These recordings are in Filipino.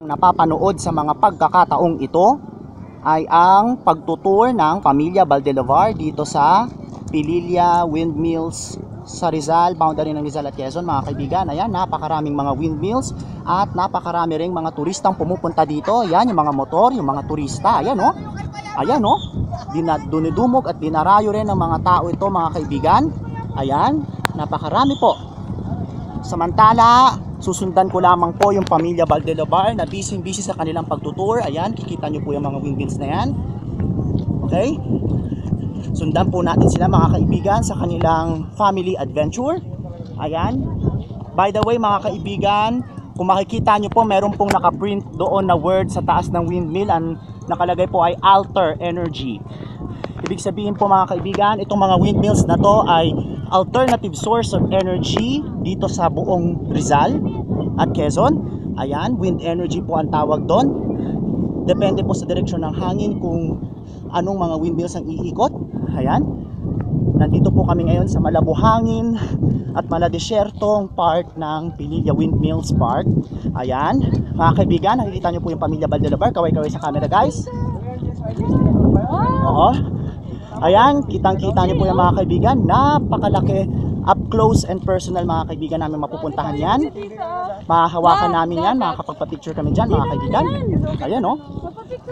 Napapanood sa mga pagkakataong ito ay ang pagtutour ng pamilya Valdelovar dito sa Pililla Windmills sa Rizal, boundary ng Rizal at Quezon, mga kaibigan. Ayan, napakaraming mga windmills at napakarami ring mga turistang pumupunta dito. Ayan, yung mga motor, yung mga turista. Ayan, oh. Ayan, oh. Dunidumog at dinarayo rin ng mga tao ito, mga kaibigan. Ayan, napakarami po. Samantala, susundan ko lamang po yung pamilya Valdelovar na busy sa kanilang pagtutour. Ayan, kikita nyo po yung mga windmills na yan. Okay? Sundan po natin sila, mga kaibigan, sa kanilang family adventure. Ayan. By the way, mga kaibigan, kung makikita nyo po, meron pong nakaprint doon na word sa taas ng windmill. Ang nakalagay po ay Alter Energy. Ibig sabihin po, mga kaibigan, itong mga windmills na to ay alternative source of energy dito sa buong Rizal at Quezon. Ayan, wind energy po ang tawag doon. Depende po sa direksyon ng hangin kung anong mga windmills ang iikot. Ayan. Nandito po kami ngayon sa malabuhangin at maladesyertong part ng Pililla Windmills Park. Ayan, mga kaibigan, nakikita nyo po yung pamilya Valdelovar. Kaway-kaway sa camera, guys. Oo. Ayan, kitang-kita niyo po yung mga kaibigan. Napakalaki, up close and personal, mga kaibigan, namin mapupuntahan yan. Mahahawakan namin yan, makakapagpa-picture kami dyan, mga kaibigan. Ayan, oh.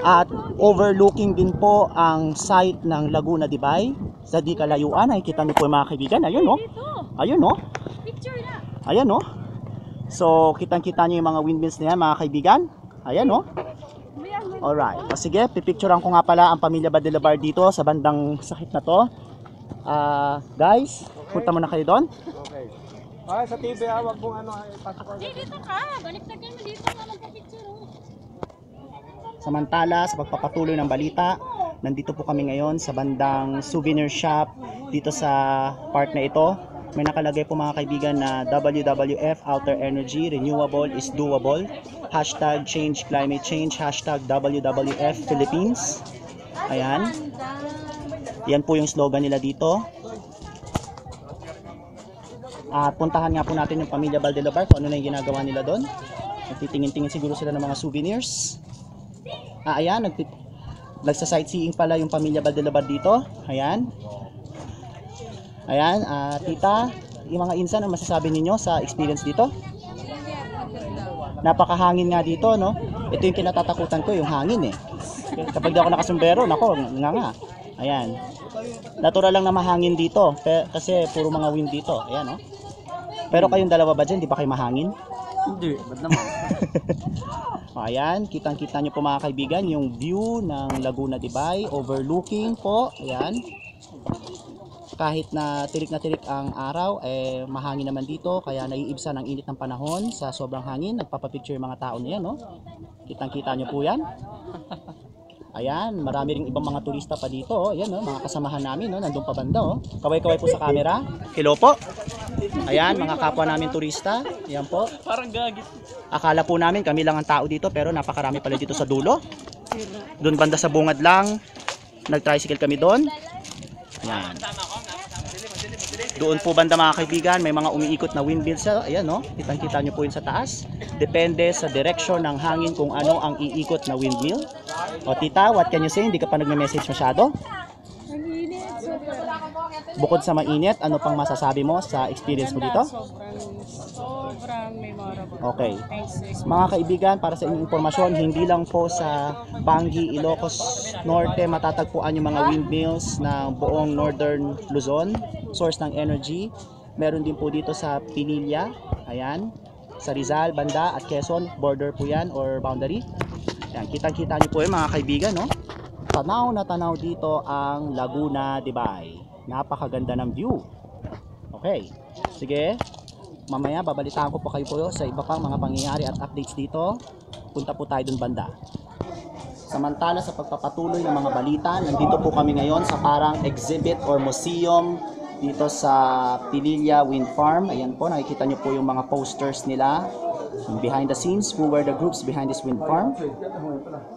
At overlooking din po ang site ng Laguna de Bay sa di kalayuan. Nakikita niyo po yung mga kaibigan. Ayun, oh. Ayun, oh. Ayan, oh. So, kitang-kita niyo yung mga windmills na yan, mga kaibigan. Ayan, oh. Alright. O sige, pipicturean ko nga pala ang pamilya Valdelovar dito sa bandang sakit na to. Guys, punta muna kayo doon. Okay. Sa TV, wag mong pasok ko. Dito ka, baliktad mo dito nga magpa-picture. Samantala, sa pagpapatuloy ng balita, nandito po kami ngayon sa bandang souvenir shop dito sa park na ito. May nakalagay po, mga kaibigan, na WWF Alter Energy, Renewable is Doable. Hashtag Change Climate Change. Hashtag WWF Philippines. Ayan. Yan po yung slogan nila dito. At puntahan nga po natin yung pamilya Valdelovar kung ano na yung ginagawa nila doon. Nagtitingin-tingin siguro sila ng mga souvenirs. Ayan. Nagsa-sightseeing pala yung pamilya Valdelovar dito. Ayan. Ayan, tita, yung mga insan, ang masasabi ninyo sa experience dito? Napakahangin nga dito, no? Ito yung kinatatakutan ko, yung hangin eh. Kapag di ako nakasombrero, nako, nga. Ayan. Natural lang na mahangin dito, kasi puro mga wind dito. Ayan, no? Pero kayong dalawa ba dyan, di ba kayo mahangin? Hindi, ba't naman? Ayan, kitang-kita nyo po, mga kaibigan, yung view ng Laguna de Bay, overlooking po. Ayan. Kahit na tirik ang araw, mahangin naman dito, kaya naiibsan ang init ng panahon sa sobrang hangin. Nagpapapicture yung mga tao niyan, no? Kitang-kita nyo po yan. Ayan, marami ring ibang mga turista pa dito, oh. Ayan, no? Mga kasamahan namin, no? Nandun pa banda, oh. Kaway-kaway po sa camera. Hello po. Ayan, mga kapwa namin turista. Ayan po. Parang gagit. Akala po namin kami lang ang tao dito, pero napakarami pala dito sa dulo. Doon banda sa bungad lang. Nag-tricycle kami doon. Ayan. Doon po banda, mga kaibigan, may mga umiikot na windmills. Ayan, no? Kitang-kita nyo po yun sa taas. Depende sa direksyon ng hangin kung ano ang iikot na windmill. O tita, what can you say? Hindi ka pa nagme-message masyado? Bukod sa mainit, ano pang masasabi mo sa experience mo dito? Sobrang memorable. Okay. Mga kaibigan, para sa inyong impormasyon, hindi lang po sa Bangi, Ilocos Norte matatagpuan yung mga windmills ng buong Northern Luzon, source ng energy. Meron din po dito sa Pililla, ayan, sa Rizal, Banda at Quezon, border po yan or boundary. Ayan, kitang-kita nyo po yung mga kaibigan, no? Tanaw na tanaw dito ang Laguna de Bay. Napakaganda ng view. Okay, sige. Mamaya babalitaan ko po kayo po sa iba pang mga pangyayari at updates dito. Punta po tayo dun banda. Samantala, sa pagpapatuloy ng mga balita, nandito po kami ngayon sa parang exhibit or museum dito sa Pililla Wind Farm. Ayan po, nakikita nyo po yung mga posters nila. Behind the scenes, who were the groups behind this wind farm.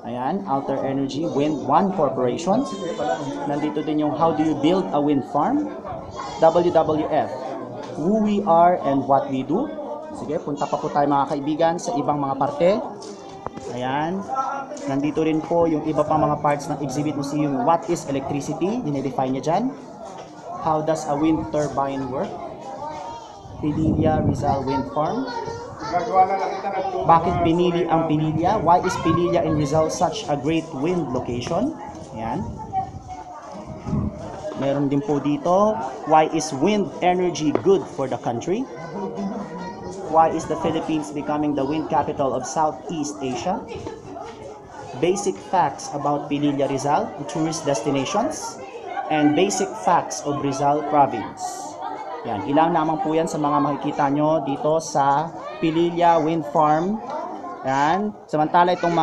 Ayan, Alter Energy, Wind One Corporation. Nandito din yung How Do You Build a Wind Farm? WWF, Who We Are and What We Do. Sige, punta pa po tayo, mga kaibigan, sa ibang mga parte. Ayan. Nandito rin po yung iba pang mga parts ng exhibit museum. What is electricity? Dinedefine niya dyan. How does a wind turbine work? Pililla Rizal Wind Farm. Gagawa na lang kita ng tubig. Bakit pinili ang Pililla? Why is Pililla in Rizal such a great wind location? Ayan. Meron din po dito, why is wind energy good for the country? Why is the Philippines becoming the wind capital of Southeast Asia? Basic facts about Pililla Rizal, tourist destinations, and basic facts of Rizal Province. Yan, ilang naman po yan sa mga makikita nyo dito sa Pililla Wind Farm. Yan. Samantala itong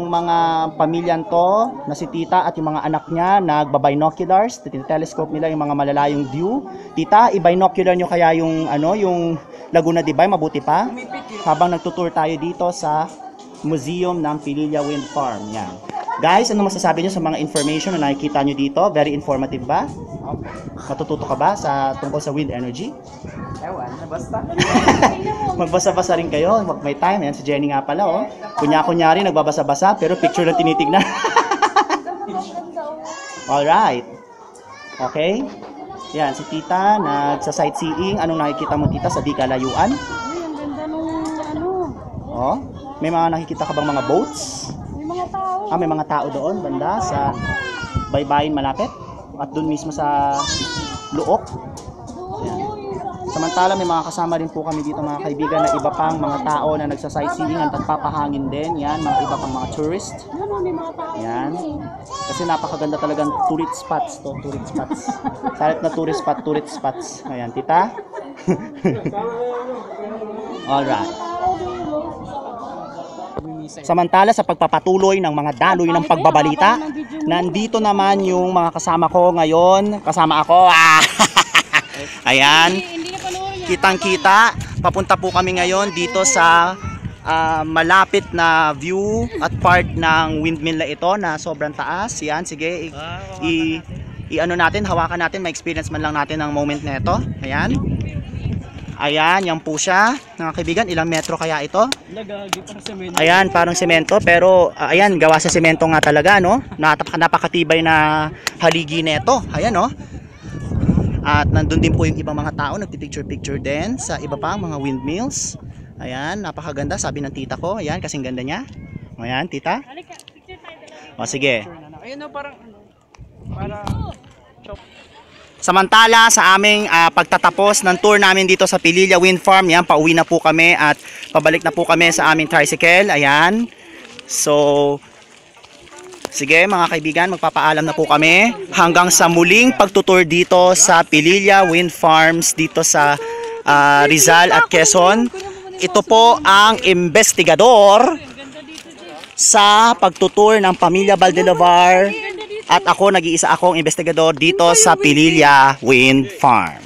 mga pamilyan to na si tita at yung mga anak niya nagbabinoculars, telescope nila yung mga malalayong view. Tita, i-binocular nyo kaya yung yung Laguna de Bay, mabuti pa. Habang nagtutour tayo dito sa museum ng Pililla Wind Farm. Yan. Guys, ano masasabi nyo sa mga information na nakikita nyo dito? Very informative ba? Matututo ka ba tungkol sa wind energy? Ewan, basta. Magbasa-basa rin kayo, wag may time. Yan, si Jenny nga pala, oh. Kunya-kunyari, nagbabasa-basa, pero picture lang tinitignan. Alright. Okay? Yan, si tita, nagsa-sightseeing. Anong nakikita mo, tita, sa di kalayuan? Ay, ang ganda nung Oh, may mga nakikita ka bang mga boats? may mga tao. May mga tao doon, banda, sa baybayin malapit. At doon mismo sa Luok. Samantala, may mga kasama rin po kami dito mga kaibigan na iba pang mga tao na nagsa-sightseeing at nagpapahangin din. Yan, mga iba pang mga tourist. Ano, may mga tao. Yan. Kasi napakaganda talagang tourist spots to, tourist spots. Salit na tourist spots. Ayan, tita. Alright. Samantala sa pagpapatuloy ng mga daloy ng pagbabalita, nandito naman yung mga kasama ko ngayon. Kasama ako. Ayan. Hindi na panoorin yan. Kitang-kita, papunta po kami ngayon dito sa malapit na view at part ng windmill na ito na sobrang taas. Yan, sige, i-ano natin, hawakan natin, ma-experience man lang natin ang moment na ito. Ayan. Ayan, yan po siya. Mga kaibigan, ilang metro kaya ito? Ayan, parang semento, pero ayan, gawa sa semento nga talaga, no? Napakatibay na haligi nito. Ayan, no? At nandun din po yung ibang mga tao, nagpipicture-picture din sa iba pang mga windmills. Ayan, napakaganda, sabi ng tita ko. Ayan, kasing ganda niya. Ayan, tita. Halika, picture tayo dalawa. O, sige. Ayun na, parang, para, Samantala sa aming pagtatapos ng tour namin dito sa Pililla Wind Farm, yan, pauwi na po kami at pabalik na po kami sa aming tricycle. Ayan. So, sige mga kaibigan, magpapaalam na po kami hanggang sa muling pagtutour dito sa Pililla Wind Farms dito sa Rizal at Quezon. Ito po ang investigador sa pagtutour ng Pamilya Valdelavar at ako, nag-iisa akong investigador dito sa Pililla Wind Farm.